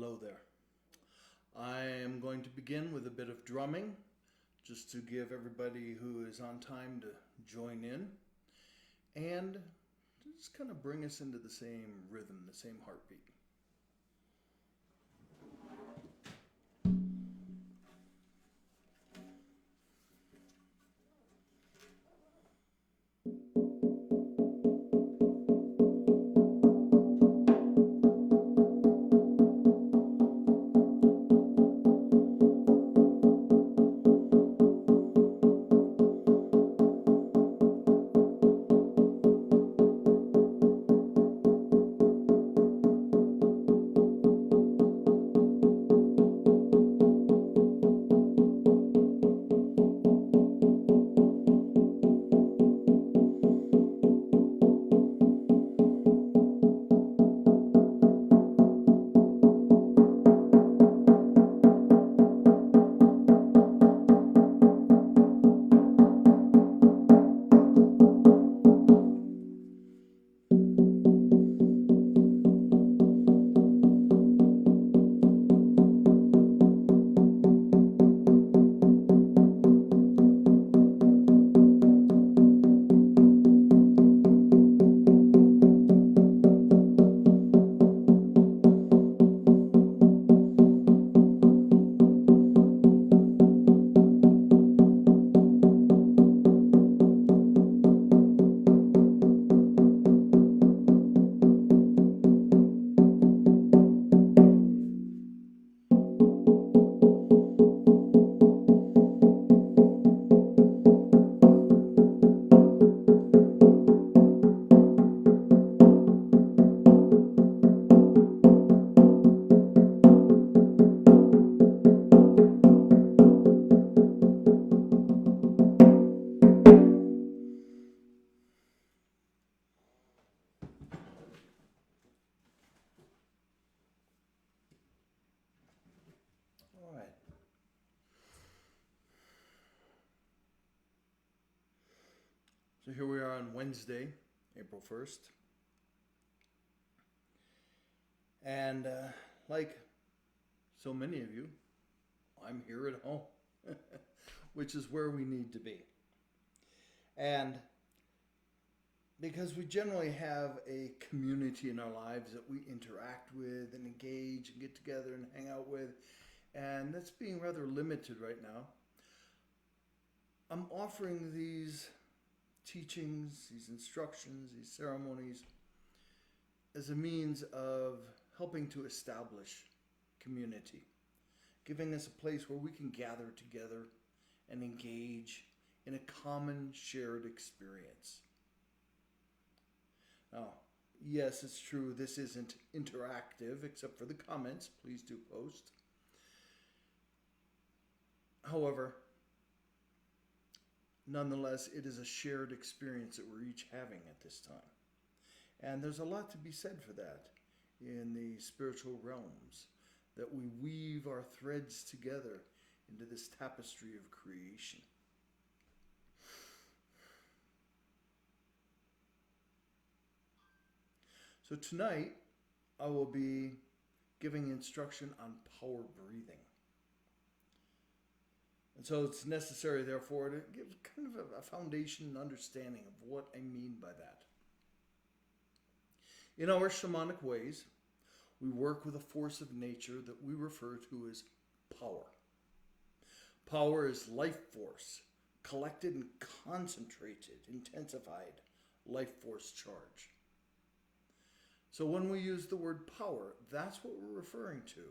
Hello there. I am going to begin with a bit of drumming just to give everybody who is on time to join in and just kind of bring us into the same rhythm, the same heartbeat. All right. So here we are on Wednesday, April 1st. And like so many of you, I'm here at home, which is where we need to be. And because we generally have a community in our lives that we interact with and engage and get together and hang out with, and that's being rather limited right now, I'm offering these teachings, these instructions, these ceremonies as a means of helping to establish community, giving us a place where we can gather together and engage in a common shared experience. Now, yes, it's true, this isn't interactive except for the comments. Please do post. However, nonetheless, it is a shared experience that we're each having at this time. And there's a lot to be said for that in the spiritual realms, that we weave our threads together into this tapestry of creation. So tonight, I will be giving instruction on power breathing. And so it's necessary, therefore, to give kind of a foundation and understanding of what I mean by that. In our shamanic ways, we work with a force of nature that we refer to as power. Power is life force, collected and concentrated, intensified life force charge. So when we use the word power, that's what we're referring to.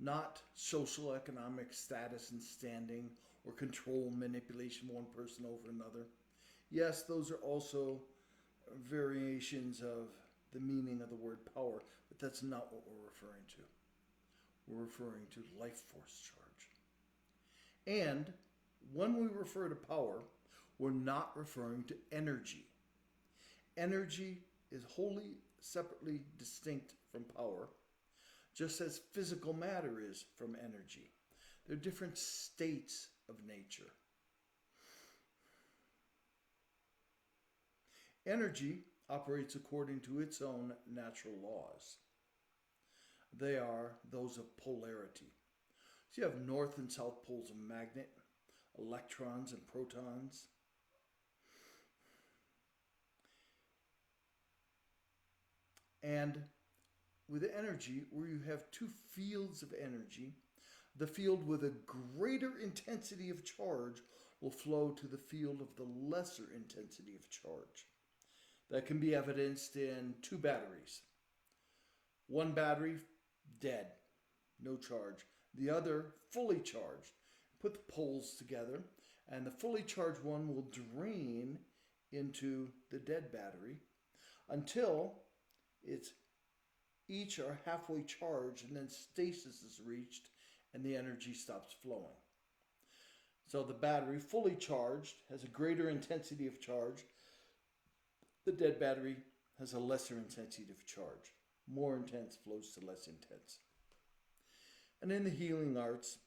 Not social economic status and standing or control manipulation of one person over another. Yes, those are also variations of the meaning of the word power, but that's not what we're referring to. We're referring to life force charge. And when we refer to power, we're not referring to energy. Energy is wholly separately distinct from power, just as physical matter is from energy. They're different states of nature. Energy operates according to its own natural laws. They are those of polarity. So you have north and south poles of a magnet, electrons and protons. And with energy, where you have two fields of energy, the field with a greater intensity of charge will flow to the field of the lesser intensity of charge. That can be evidenced in two batteries. One battery, dead, no charge. The other, fully charged. Put the poles together, and the fully charged one will drain into the dead battery until it's each are halfway charged, and then stasis is reached and the energy stops flowing. So the battery, fully charged, has a greater intensity of charge. The dead battery has a lesser intensity of charge. More intense flows to less intense. And in the healing arts,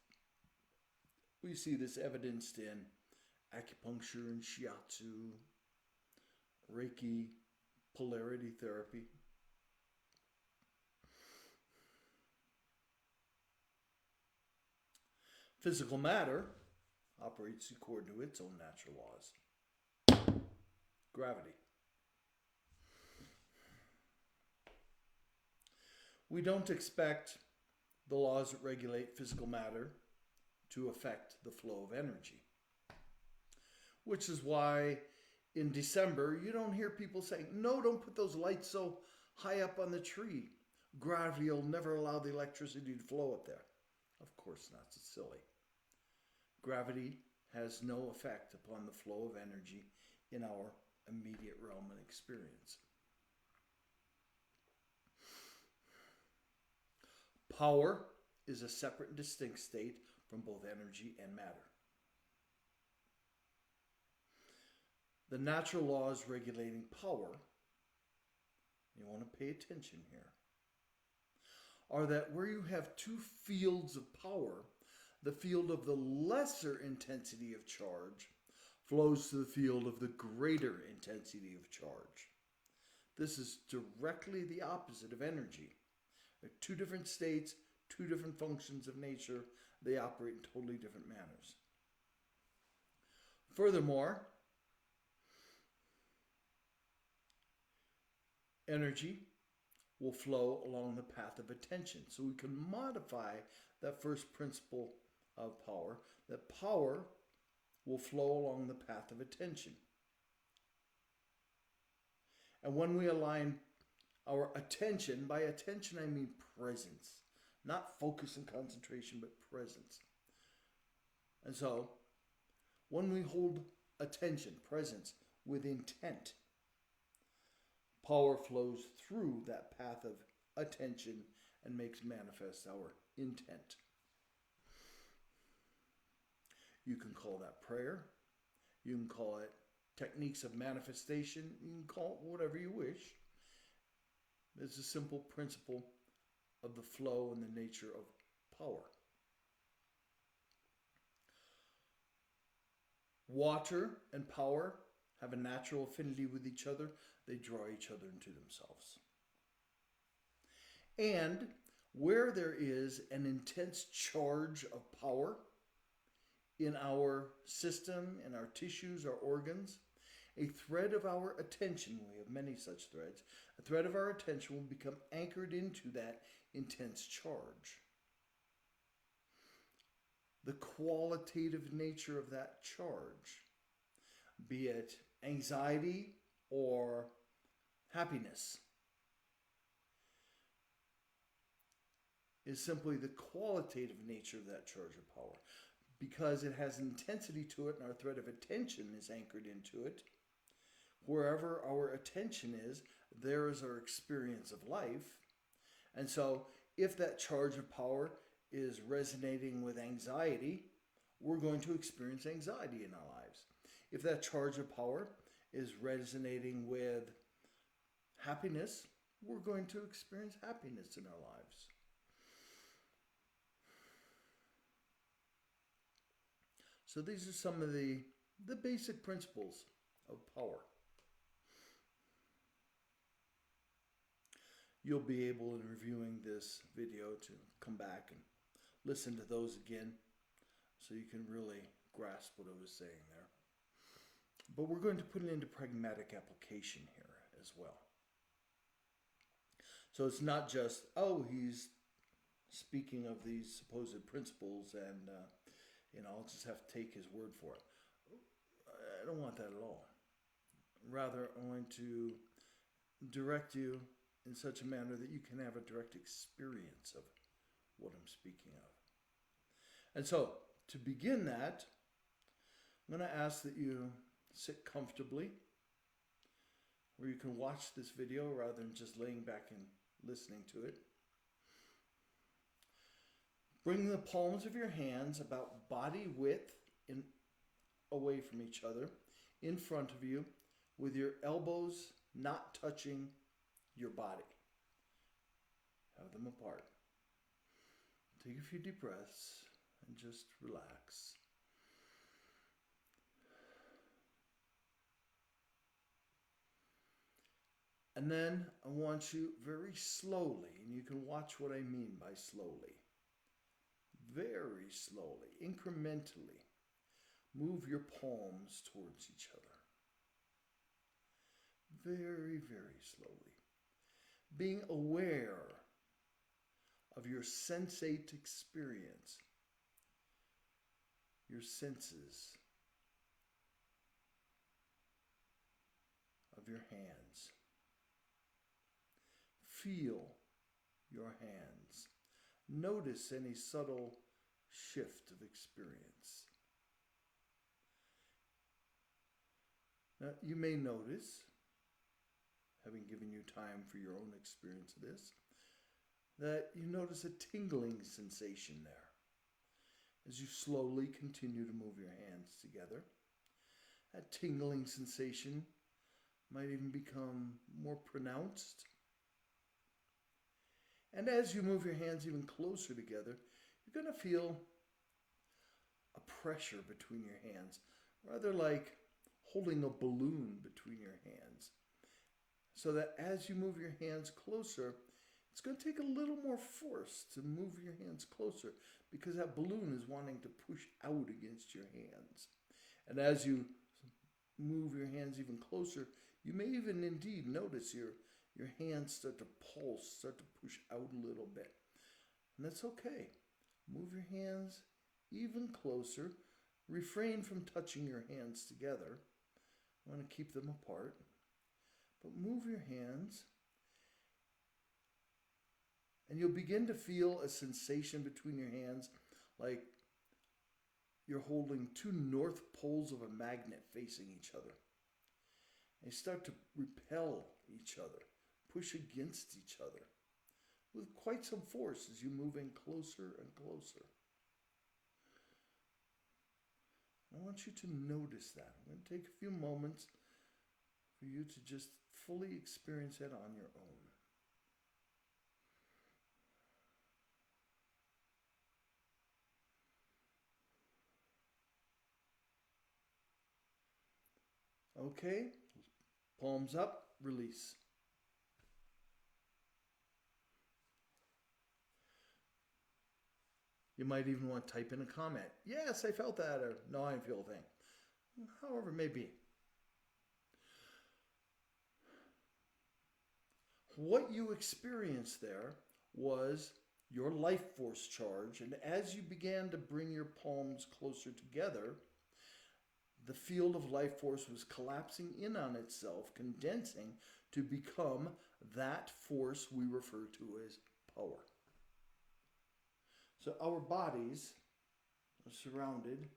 we see this evidenced in acupuncture and shiatsu, Reiki, polarity therapy. Physical matter operates according to its own natural laws. Gravity. We don't expect the laws that regulate physical matter to affect the flow of energy. Which is why in December you don't hear people saying, no, don't put those lights so high up on the tree. Gravity will never allow the electricity to flow up there. Of course not, it's silly. Gravity has no effect upon the flow of energy in our immediate realm and experience. Power is a separate and distinct state from both energy and matter. The natural laws regulating power, you want to pay attention here, are that where you have two fields of power, the field of the lesser intensity of charge flows to the field of the greater intensity of charge. This is directly the opposite of energy. They're two different states, two different functions of nature. They operate in totally different manners. Furthermore, energy will flow along the path of attention. So we can modify that first principle of power, that power will flow along the path of attention. And when we align our attention, by attention I mean presence, not focus and concentration, but presence. And so, when we hold attention, presence, with intent, power flows through that path of attention and makes manifest our intent. You can call that prayer. You can call it techniques of manifestation. You can call it whatever you wish. It's a simple principle of the flow and the nature of power. Water and power have a natural affinity with each other. They draw each other into themselves. And where there is an intense charge of power in our system, in our tissues, our organs, a thread of our attention, we have many such threads, a thread of our attention will become anchored into that intense charge. The qualitative nature of that charge, be it anxiety or happiness, is simply the qualitative nature of that charge of power. Because it has intensity to it and our thread of attention is anchored into it, wherever our attention is, there is our experience of life. And so if that charge of power is resonating with anxiety, we're going to experience anxiety in our lives. If that charge of power is resonating with happiness, we're going to experience happiness in our lives. So these are some of the basic principles of power. you'll be able, in reviewing this video, to come back and listen to those again so you can really grasp what I was saying there. But we're going to put it into pragmatic application here as well. So it's not just, oh, he's speaking of these supposed principles and, I'll just have to take his word for it. I don't want that at all. Rather, I want to direct you in such a manner that you can have a direct experience of what I'm speaking of. And so, to begin that, I'm going to ask that you sit comfortably, where you can watch this video rather than just laying back and listening to it. Bring the palms of your hands about body width away from each other, in front of you, with your elbows not touching your body. Have them apart. Take a few deep breaths and just relax. And then I want you very slowly, and you can watch what I mean by slowly, very slowly, incrementally, move your palms towards each other. Very, very slowly. Being aware of your sensate experience, your senses of your hands. Feel your hands. Notice any subtle shift of experience. Now, you may notice, having given you time for your own experience of this, that you notice a tingling sensation there as you slowly continue to move your hands together. That tingling sensation might even become more pronounced. And as you move your hands even closer together, you're going to feel a pressure between your hands, rather like holding a balloon between your hands. So that as you move your hands closer, it's going to take a little more force to move your hands closer, because that balloon is wanting to push out against your hands. And as you move your hands even closer, you may even indeed notice your hands start to pulse, start to push out a little bit. And that's okay. Move your hands even closer. Refrain from touching your hands together. You want to keep them apart. But move your hands. And you'll begin to feel a sensation between your hands, like you're holding two north poles of a magnet facing each other. And you start to repel each other, push against each other with quite some force as you move in closer and closer. I want you to notice that. I'm going to take a few moments for you to just fully experience it on your own. Okay, palms up, release. You might even want to type in a comment. Yes, I felt that, or no, I didn't feel a thing. However it may be. What you experienced there was your life force charge, and as you began to bring your palms closer together, the field of life force was collapsing in on itself, condensing to become that force we refer to as power. So our bodies are surrounded,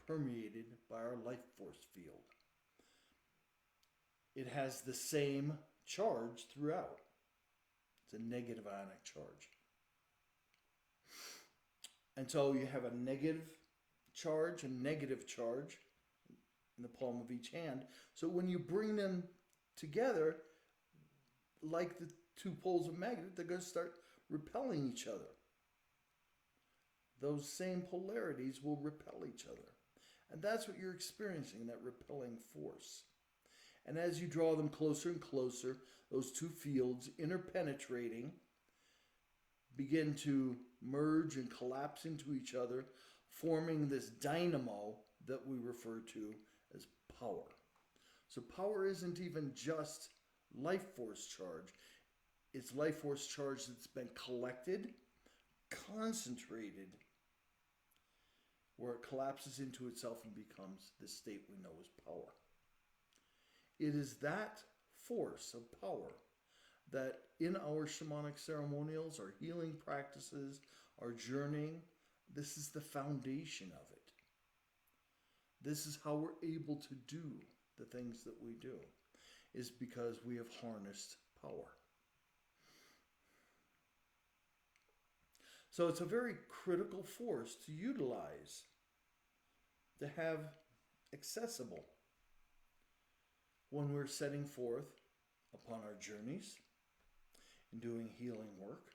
permeated by our life force field. It has the same charge throughout. It's a negative ionic charge. And so you have a negative charge and negative charge in the palm of each hand. So when you bring them together, like the two poles of a magnet, they're going to start repelling each other. Those same polarities will repel each other. And that's what you're experiencing, that repelling force. And as you draw them closer and closer, those two fields interpenetrating begin to merge and collapse into each other, forming this dynamo that we refer to as power. So power isn't even just life force charge. It's life force charge that's been collected, concentrated, where it collapses into itself and becomes the state we know as power. It is that force of power that in our shamanic ceremonials, our healing practices, our journeying, this is the foundation of it. This is how we're able to do the things that we do, is because we have harnessed power. So it's a very critical force to utilize, to have accessible when we're setting forth upon our journeys and doing healing work,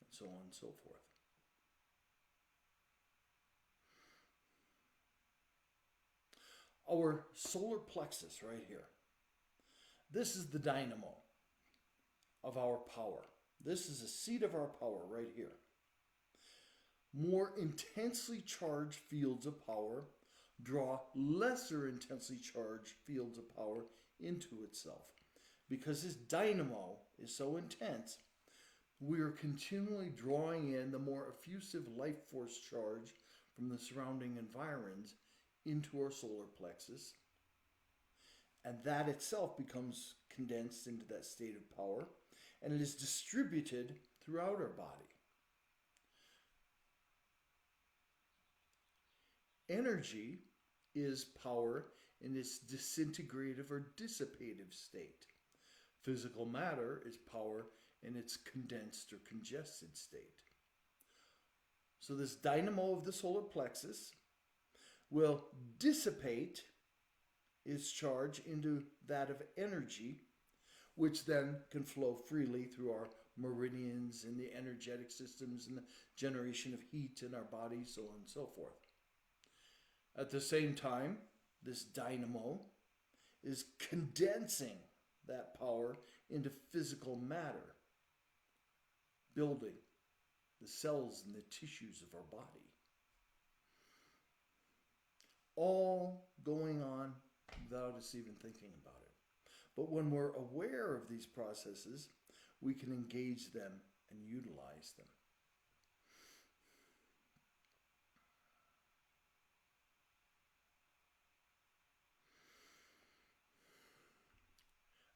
and so on and so forth. Our solar plexus right here. This is the dynamo of our power. This is the seat of our power right here. More intensely charged fields of power draw lesser intensely charged fields of power into itself. Because this dynamo is so intense, we are continually drawing in the more effusive life force charge from the surrounding environs into our solar plexus. And that itself becomes condensed into that state of power, and it is distributed throughout our body. Energy is power in its disintegrative or dissipative state. Physical matter is power in its condensed or congested state. So this dynamo of the solar plexus will dissipate its charge into that of energy, which then can flow freely through our meridians and the energetic systems and the generation of heat in our bodies, so on and so forth. At the same time, this dynamo is condensing that power into physical matter, building the cells and the tissues of our body. All going on without us even thinking about it. But when we're aware of these processes, we can engage them and utilize them.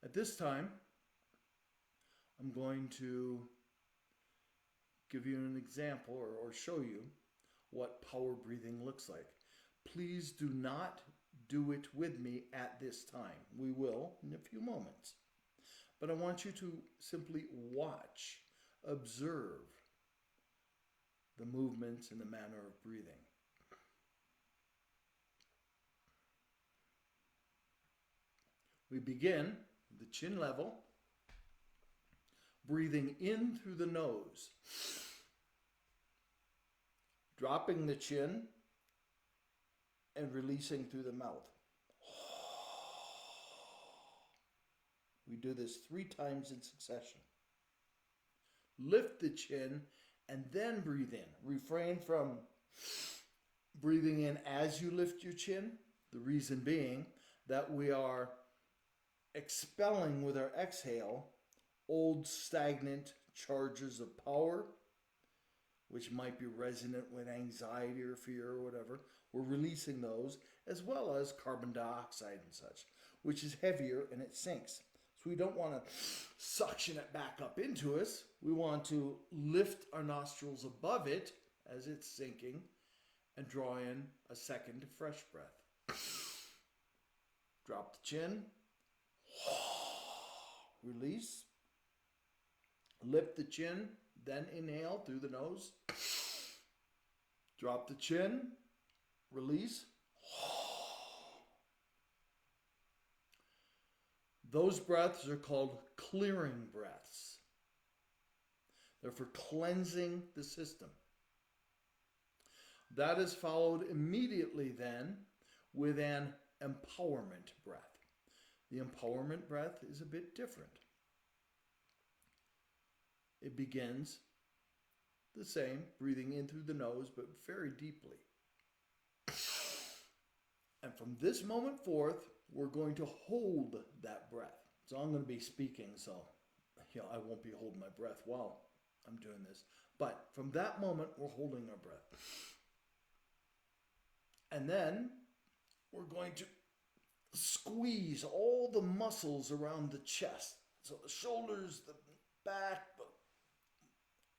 At this time, I'm going to give you an example or show you what power breathing looks like. Please do not do it with me at this time. We will in a few moments. But I want you to simply watch, observe the movements and the manner of breathing. We begin at the chin level, breathing in through the nose, dropping the chin and releasing through the mouth. We do this 3 times in succession. Lift the chin and then breathe in. Refrain from breathing in as you lift your chin. The reason being that we are expelling with our exhale old stagnant charges of power, which might be resonant with anxiety or fear or whatever. We're releasing those, as well as carbon dioxide and such, which is heavier and it sinks. So we don't want to suction it back up into us. We want to lift our nostrils above it as it's sinking and draw in a second fresh breath. Drop the chin. Release. Lift the chin, then inhale through the nose. Drop the chin. Release. Those breaths are called clearing breaths. They're for cleansing the system. That is followed immediately then with an empowerment breath. The empowerment breath is a bit different. It begins the same, breathing in through the nose, but very deeply. And from this moment forth, we're going to hold that breath. So I'm going to be speaking, so I won't be holding my breath while I'm doing this. But from that moment, we're holding our breath. And then we're going to squeeze all the muscles around the chest. So the shoulders, the back, the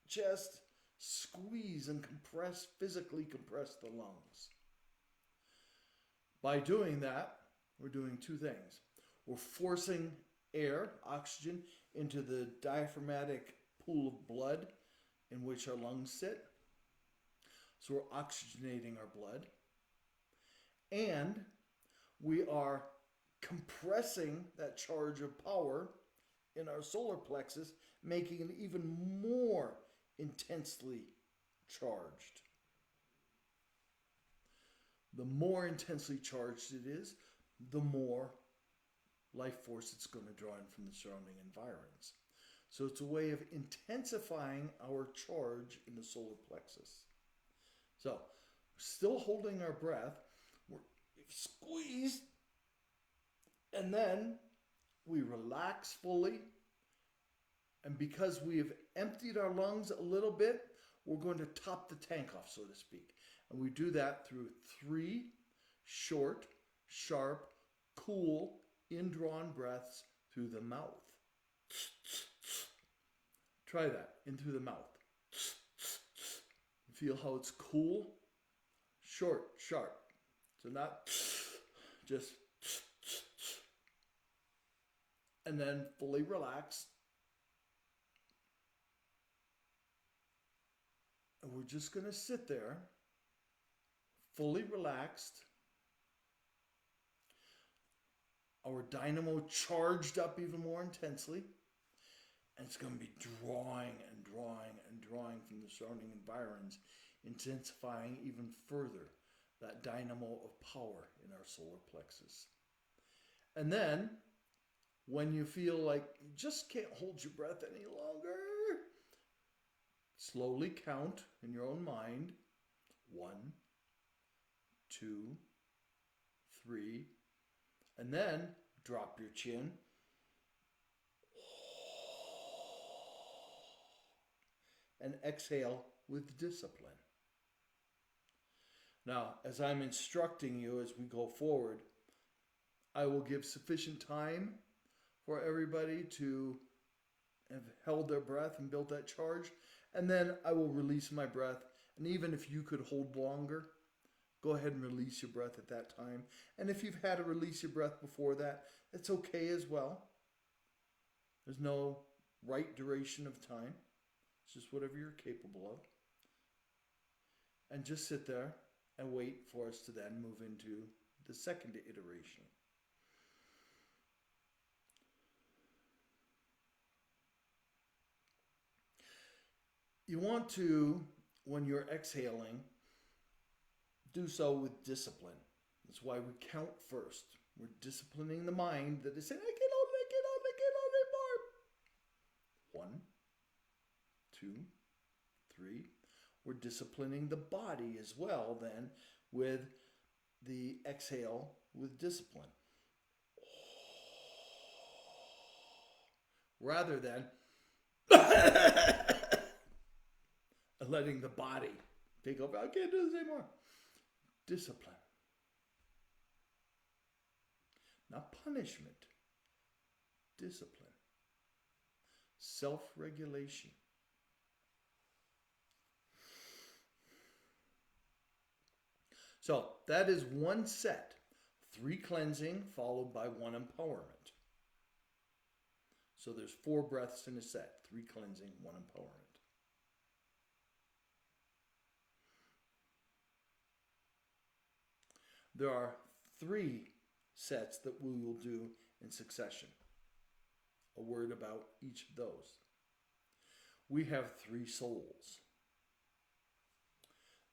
chest, squeeze and compress, physically compress the lungs. By doing that, we're doing two things. We're forcing air, oxygen, into the diaphragmatic pool of blood in which our lungs sit. So we're oxygenating our blood. And we are compressing that charge of power in our solar plexus, making it even more intensely charged. The more intensely charged it is, the more life force it's going to draw in from the surrounding environs. So it's a way of intensifying our charge in the solar plexus. So, still holding our breath, we're squeezed, and then we relax fully. And because we have emptied our lungs a little bit, we're going to top the tank off, so to speak. And we do that through 3 short, sharp, cool, indrawn breaths through the mouth. Try that, in through the mouth. Feel how it's cool, short, sharp. So not just, and then fully relax. And we're just going to sit there, fully relaxed. Our dynamo charged up even more intensely. And it's going to be drawing and drawing and drawing from the surrounding environs, intensifying even further that dynamo of power in our solar plexus. And then, when you feel like you just can't hold your breath any longer, slowly count in your own mind. 1, 2, 3, and then drop your chin. And exhale with discipline. Now, as I'm instructing you as we go forward, I will give sufficient time for everybody to have held their breath and built that charge. And then I will release my breath. And even if you could hold longer, go ahead and release your breath at that time. And if you've had to release your breath before that, it's okay as well. There's no right duration of time. It's just whatever you're capable of. And just sit there and wait for us to then move into the second iteration. You want to, when you're exhaling, do so with discipline. That's why we count first. We're disciplining the mind that is saying, I can only more. 1, 2, 3. We're disciplining the body as well then with the exhale with discipline. Rather than letting the body take over. I can't do this anymore. Discipline. Not punishment. Discipline. Self-regulation. So that is one set. 3 cleansing followed by 1 empowerment. So there's 4 breaths in a set. 3 cleansing, 1 empowerment. There are 3 sets that we will do in succession. A word about each of those. We have 3 souls.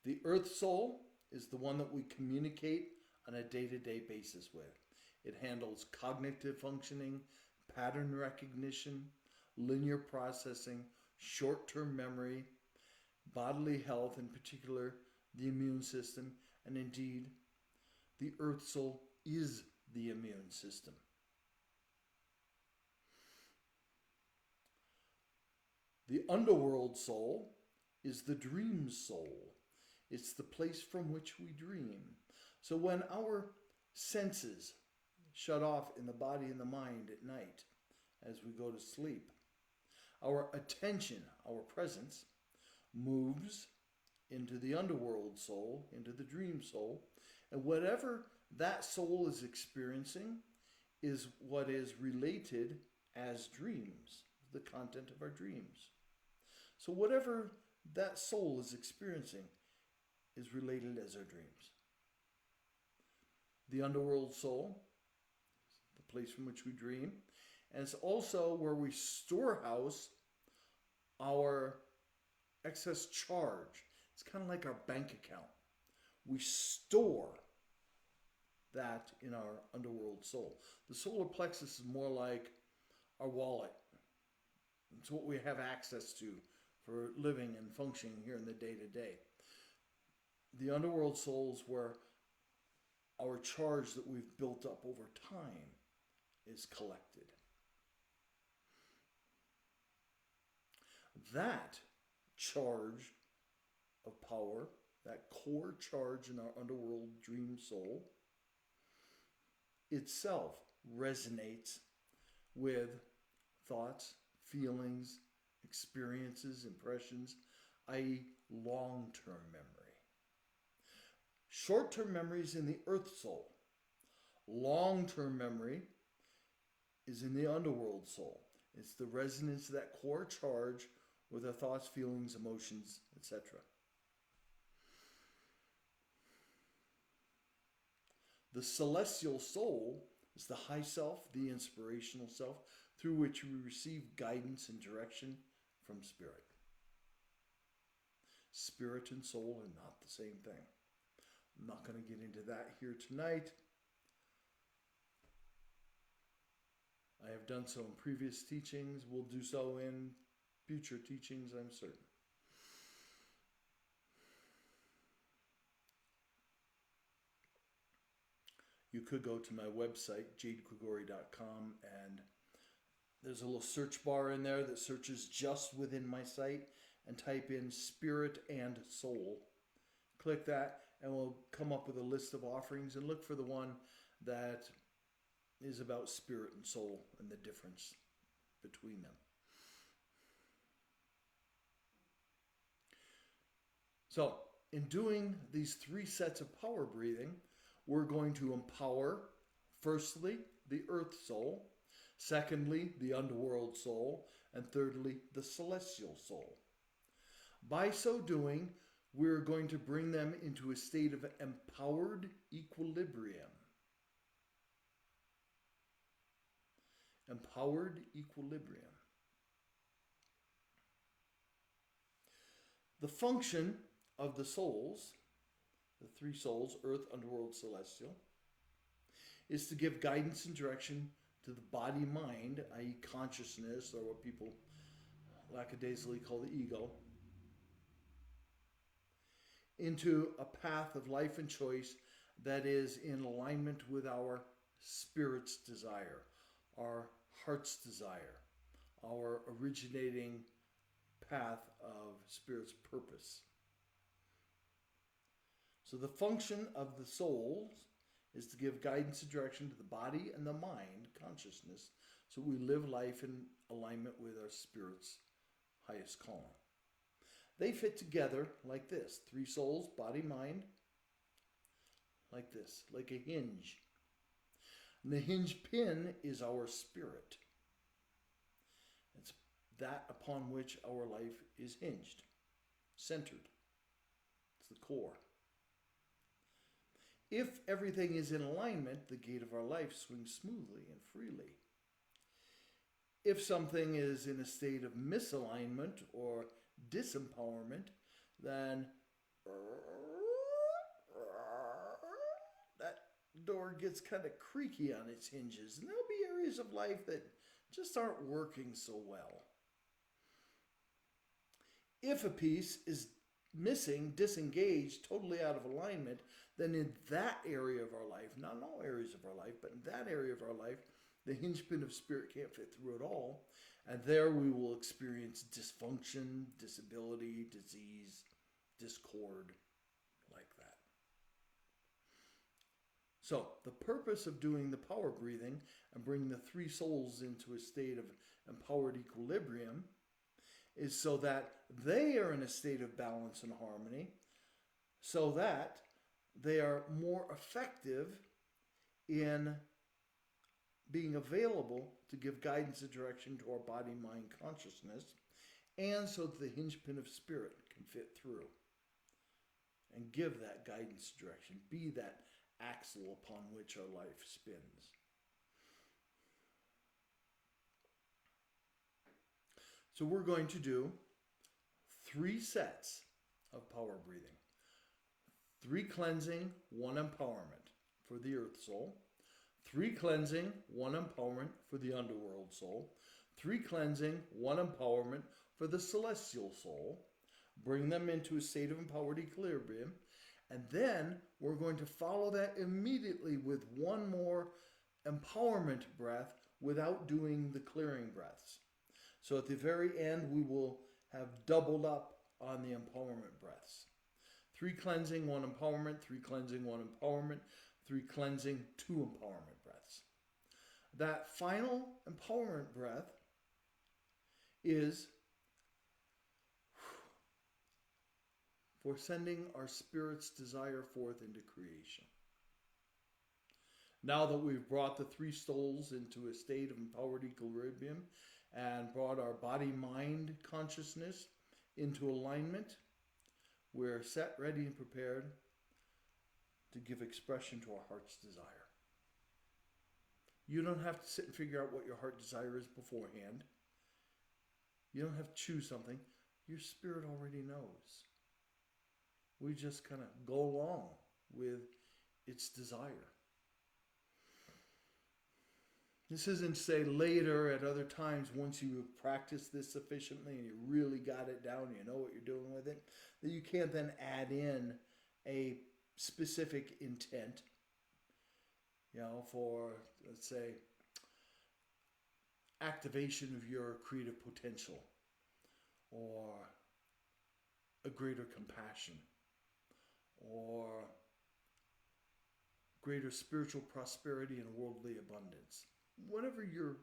The earth soul is the one that we communicate on a day-to-day basis with. It handles cognitive functioning, pattern recognition, linear processing, short-term memory, bodily health, in particular the immune system, and indeed the earth soul is the immune system. The underworld soul is the dream soul. It's the place from which we dream. So when our senses shut off in the body and the mind at night as we go to sleep, our attention, our presence, moves into the underworld soul, into the dream soul, and whatever that soul is experiencing is what is related as dreams, the content of our dreams. So whatever that soul is experiencing is related as our dreams. The underworld soul, the place from which we dream, and it's also where we storehouse our excess charge. It's kind of like our bank account. We store that in our underworld soul. The solar plexus is more like our wallet. It's what we have access to for living and functioning here in the day-to-day. The underworld soul is where our charge that we've built up over time is collected. That charge of power, that core charge in our underworld dream soul, itself resonates with thoughts, feelings, experiences, impressions, i.e. long-term memory. Short-term memory is in the earth soul. Long-term memory is in the underworld soul. It's the resonance of that core charge with our thoughts, feelings, emotions, etc. The celestial soul is the high self, the inspirational self, through which we receive guidance and direction from spirit. Spirit and soul are not the same thing. I'm not going to get into that here tonight. I have done so in previous teachings. We'll do so in future teachings, I'm certain. You could go to my website, jadegregori.com, and there's a little search bar in there that searches just within my site, and type in spirit and soul. Click that and we'll come up with a list of offerings, and look for the one that is about spirit and soul and the difference between them. So, in doing these 3 sets of power breathing, we're going to empower, firstly, the earth soul, secondly, the underworld soul, and thirdly, the celestial soul. By so doing, we're going to bring them into a state of empowered equilibrium. Empowered equilibrium. The function of the souls, the 3 souls, earth, underworld, celestial, is to give guidance and direction to the body-mind, i.e. consciousness, or what people lackadaisically call the ego, into a path of life and choice that is in alignment with our spirit's desire, our heart's desire, our originating path of spirit's purpose. So the function of the souls is to give guidance and direction to the body and the mind, consciousness, so we live life in alignment with our spirit's highest calling. They fit together like this: 3 souls, body, mind, like this, like a hinge. And the hinge pin is our spirit. It's that upon which our life is hinged, centered. It's the core. If everything is in alignment, the gate of our life swings smoothly and freely. If something is in a state of misalignment or disempowerment, then that door gets kind of creaky on its hinges, and there'll be areas of life that just aren't working so well. If a piece is missing, disengaged, totally out of alignment, then in that area of our life, not in all areas of our life, but in that area of our life, the hinge pin of spirit can't fit through at all. And there we will experience dysfunction, disability, disease, discord, like that. So the purpose of doing the power breathing and bringing the three souls into a state of empowered equilibrium is so that they are in a state of balance and harmony, so that they are more effective in being available to give guidance and direction to our body, mind, consciousness, and so that the hinge pin of spirit can fit through and give that guidance direction, be that axle upon which our life spins. So we're going to do 3 sets of power breathing. 3 cleansing, 1 empowerment for the earth soul. 3 cleansing, 1 empowerment for the underworld soul. 3 cleansing, 1 empowerment for the celestial soul. Bring them into a state of empowered equilibrium. And then we're going to follow that immediately with 1 more empowerment breath without doing the clearing breaths. So at the very end, we will have doubled up on the empowerment breaths. 3 cleansing, 1 empowerment, 3 cleansing, 1 empowerment, 3 cleansing, 2 empowerment breaths. That final empowerment breath is for sending our spirit's desire forth into creation. Now that we've brought the 3 souls into a state of empowered equilibrium and brought our body-mind consciousness into alignment, we're set, ready, and prepared to give expression to our heart's desire. You don't have to sit and figure out what your heart desire is beforehand. You don't have to choose something. Your spirit already knows. We just kind of go along with its desire. This isn't to say later at other times, once you have practiced this sufficiently and you really got it down, you know what you're doing with it, that you can't then add in a specific intent, for, let's say, activation of your creative potential or a greater compassion or greater spiritual prosperity and worldly abundance. Whatever your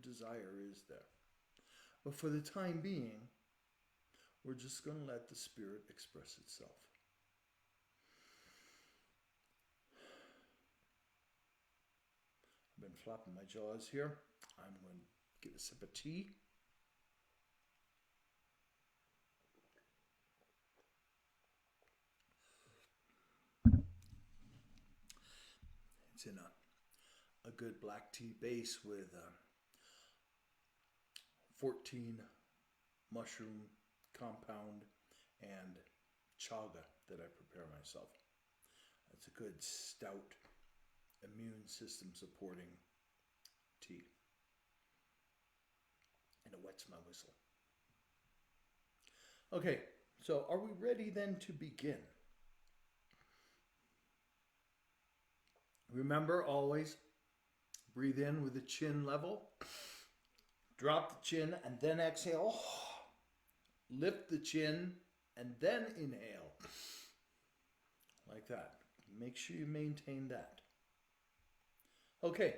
desire is there. But for the time being, we're just going to let the spirit express itself. I've been flapping my jaws here. I'm going to get a sip of tea. It's in a good black tea base with 14 mushroom compound and chaga that I prepare myself. It's a good stout immune system supporting tea. And it wets my whistle. Okay, so are we ready then to begin? Remember, always breathe in with the chin level. Drop the chin and then exhale. Lift the chin and then inhale. Like that. Make sure you maintain that. Okay.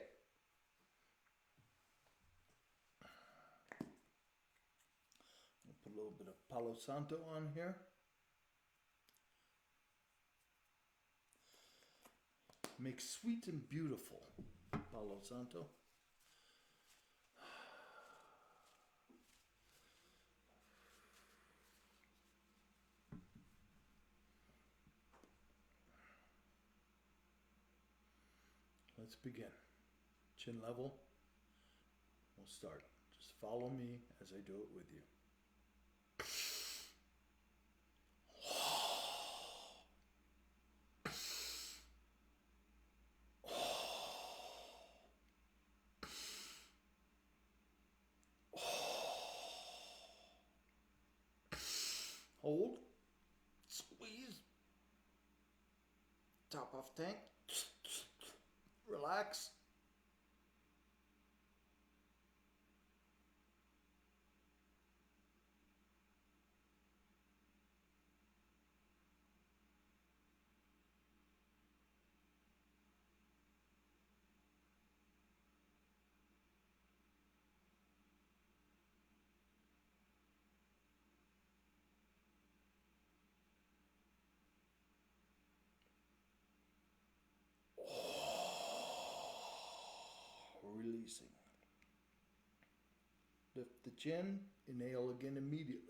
I'll put a little bit of Palo Santo on here. Make sweet and beautiful Palo Santo. Let's begin. Chin level. We'll start. Just follow me as I do it with you. top off tank. Relax. Releasing. Lift the chin, inhale again immediately.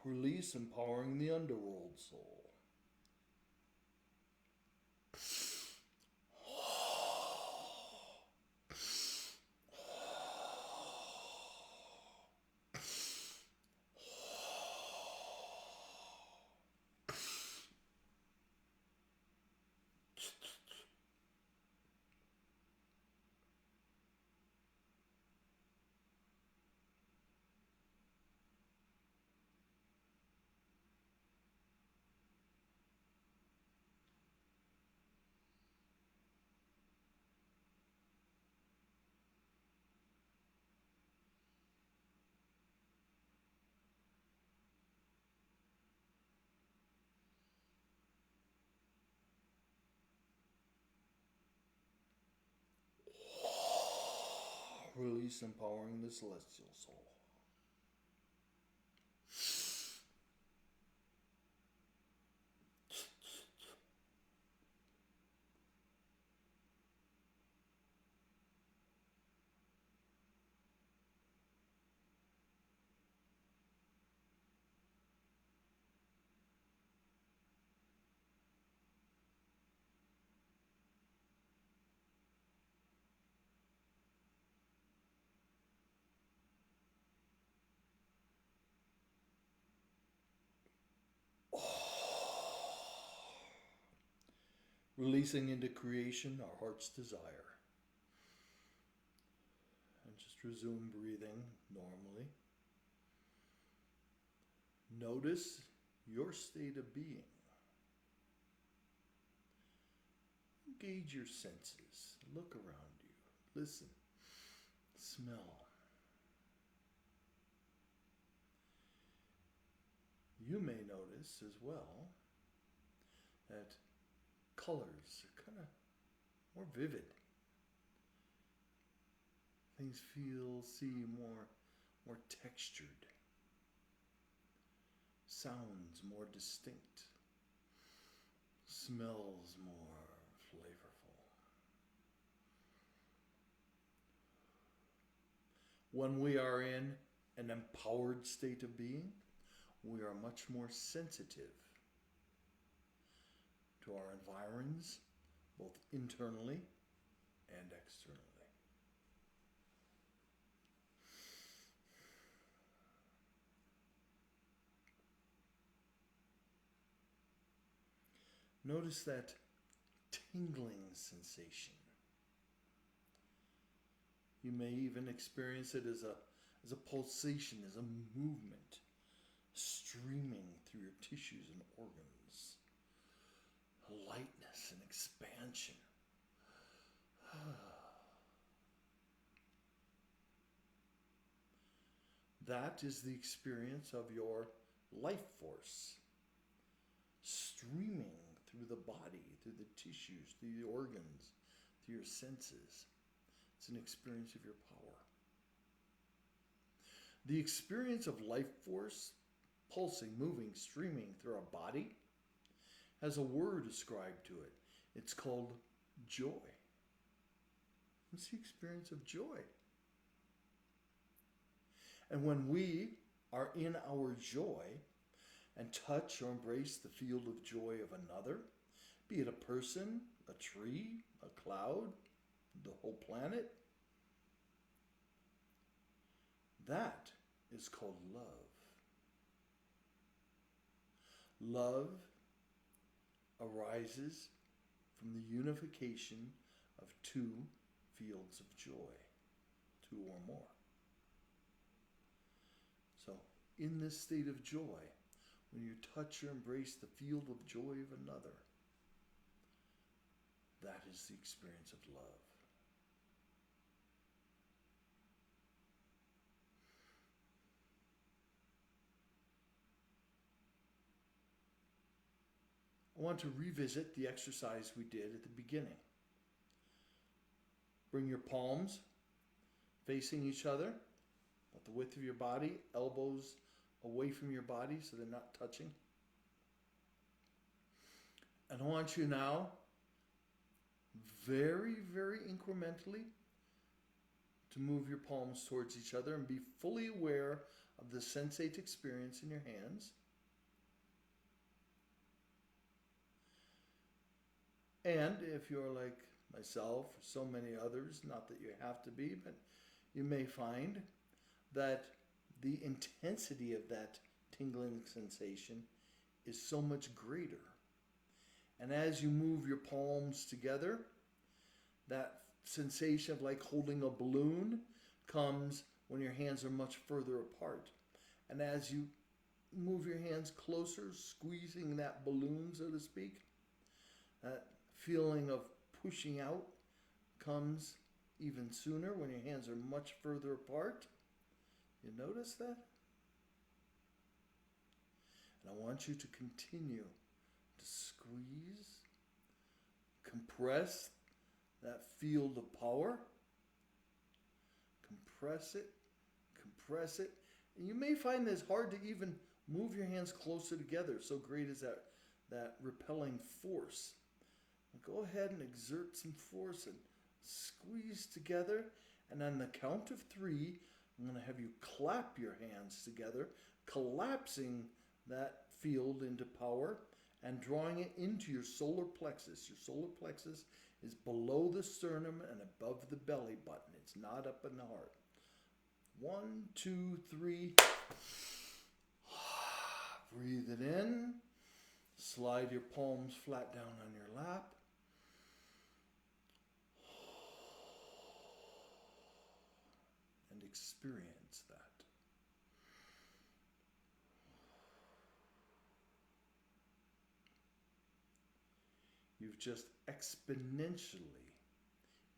Release, empowering the underworld soul. Release, empowering the celestial soul. Releasing into creation our heart's desire. And just resume breathing normally. Notice your state of being. Engage your senses. Look around you. Listen. Smell. You may notice as well that colors are kind of more vivid. Things seem more textured. Sounds more distinct. Smells more flavorful. When we are in an empowered state of being, we are much more sensitive to our environs, both internally and externally. Notice that tingling sensation. You may even experience it as a pulsation, as a movement streaming through your tissues and organs. A lightness and expansion. That is the experience of your life force streaming through the body, through the tissues, through the organs, through your senses. It's an experience of your power. The experience of life force pulsing, moving, streaming through our body, has a word ascribed to it. It's called joy. It's the experience of joy. And when we are in our joy and touch or embrace the field of joy of another, be it a person, a tree, a cloud, the whole planet, that is called love. Love arises from the unification of two fields of joy, two or more. So, in this state of joy, when you touch or embrace the field of joy of another, that is the experience of love. I want to revisit the exercise we did at the beginning. Bring your palms facing each other at the width of your body, elbows away from your body so they're not touching. And I want you now, very, very incrementally, to move your palms towards each other and be fully aware of the sensate experience in your hands. And if you're like myself, or so many others, not that you have to be, but you may find that the intensity of that tingling sensation is so much greater. And as you move your palms together, that sensation of like holding a balloon comes when your hands are much further apart. And as you move your hands closer, squeezing that balloon, so to speak, that feeling of pushing out comes even sooner when your hands are much further apart. You notice that? And I want you to continue to squeeze, compress that field of power. Compress it. And you may find this hard to even move your hands closer together. So great is that repelling force. Go ahead and exert some force and squeeze together. And on the count of 3, I'm going to have you clap your hands together, collapsing that field into power and drawing it into your solar plexus. Your solar plexus is below the sternum and above the belly button. It's not up in the heart. 1, 2, 3. Breathe it in. Slide your palms flat down on your lap. And experience that. You've just exponentially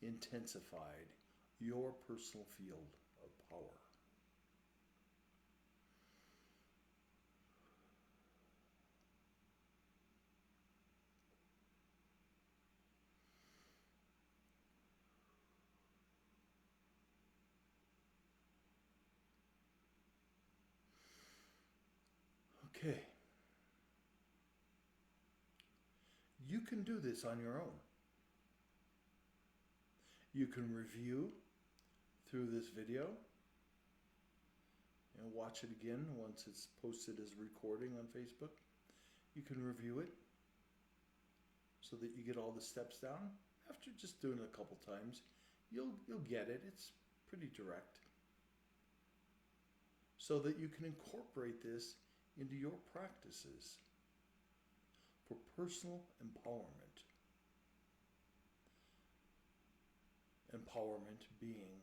intensified your personal field of power. Okay. You can do this on your own. You can review through this video and watch it again once it's posted as a recording on Facebook. You can review it so that you get all the steps down. After just doing it a couple times, you'll get it. It's pretty direct. So that you can incorporate this into your practices for personal empowerment. Empowerment being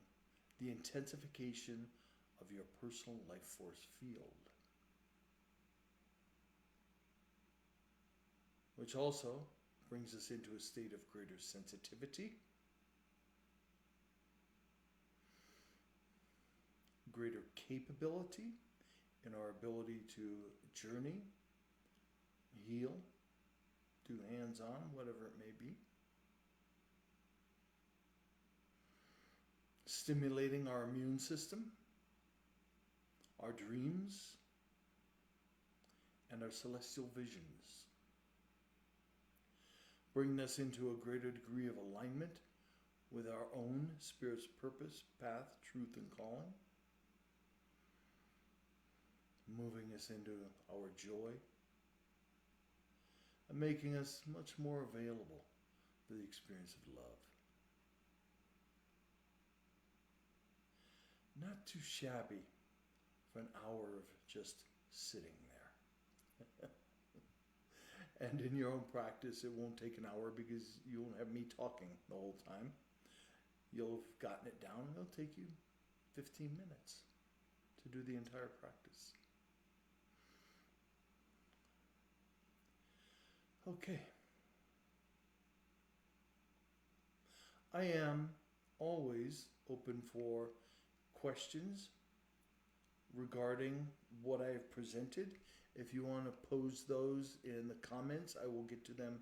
the intensification of your personal life force field, which also brings us into a state of greater sensitivity, greater capability in our ability to journey, heal, do hands-on, whatever it may be. Stimulating our immune system, our dreams, and our celestial visions. Bring us into a greater degree of alignment with our own Spirit's purpose, path, truth, and calling. Moving us into our joy and making us much more available for the experience of love. Not too shabby for an hour of just sitting there. And in your own practice, it won't take an hour because you won't have me talking the whole time. You'll have gotten it down, and it'll take you 15 minutes to do the entire practice. Okay. I am always open for questions regarding what I have presented. If you want to pose those in the comments, I will get to them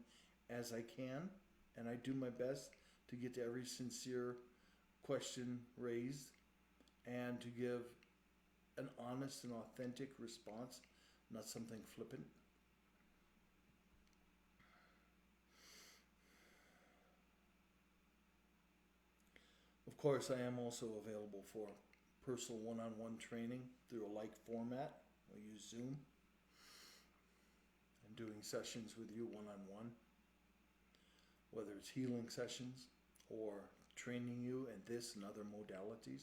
as I can, and I do my best to get to every sincere question raised and to give an honest and authentic response, not something flippant. Of course, I am also available for personal one-on-one training through a like format. I use Zoom. I'm doing sessions with you one-on-one, whether it's healing sessions or training you in this and other modalities,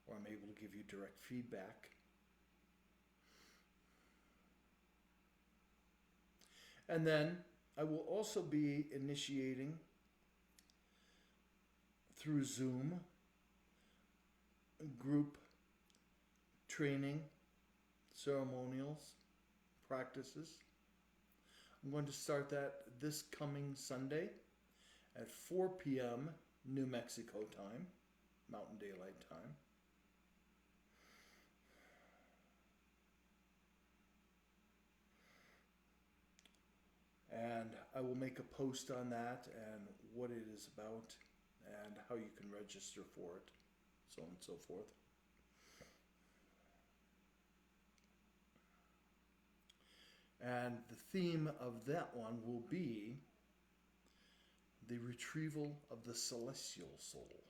or I'm able to give you direct feedback. And then I will also be initiating through Zoom group training, ceremonials, practices. I'm going to start that this coming Sunday at 4 p.m. New Mexico time, Mountain Daylight Time. And I will make a post on that and what it is about and how you can register for it, so on and so forth. And the theme of that one will be the retrieval of the celestial soul.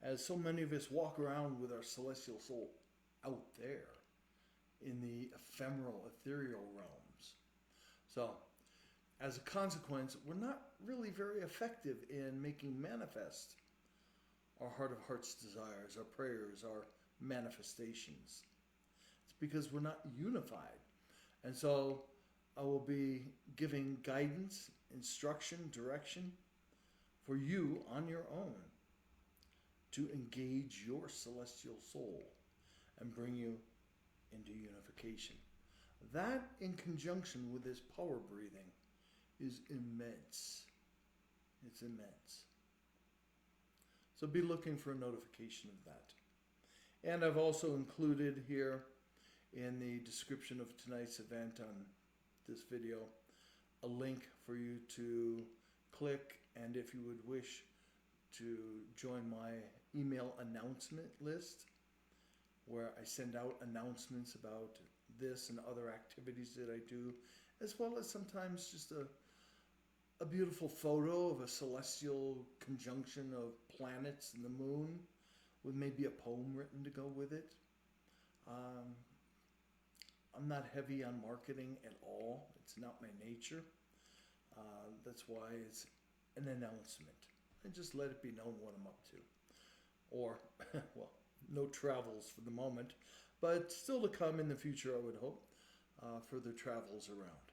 As so many of us walk around with our celestial soul out there in the ephemeral, ethereal realms. So, as a consequence, we're not really very effective in making manifest our heart of hearts desires, our prayers, our manifestations. It's because we're not unified. And so I will be giving guidance, instruction, direction for you on your own to engage your celestial soul and bring you into unification. That, in conjunction with this power breathing, is immense. It's immense. So be looking for a notification of that. And I've also included here in the description of tonight's event on this video a link for you to click, and if you would wish to join my email announcement list, where I send out announcements about this and other activities that I do, as well as sometimes just a beautiful photo of a celestial conjunction of planets and the moon with maybe a poem written to go with it. I'm not heavy on marketing at all. It's not my nature. That's why it's an announcement. And just let it be known what I'm up to. Or, well, no travels for the moment, but still to come in the future, I would hope, further travels around.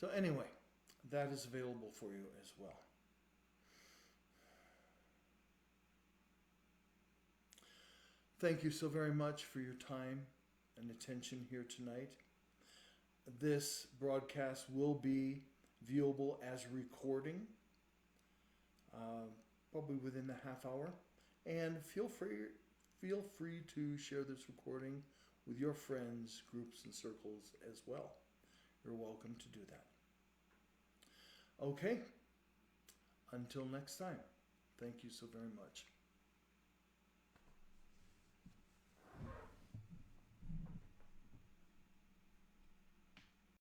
So anyway, that is available for you as well. Thank you so very much for your time and attention here tonight. This broadcast will be viewable as a recording, probably within the half hour. And feel free to share this recording with your friends, groups, and circles as well. You're welcome to do that. Okay, until next time, thank you so very much.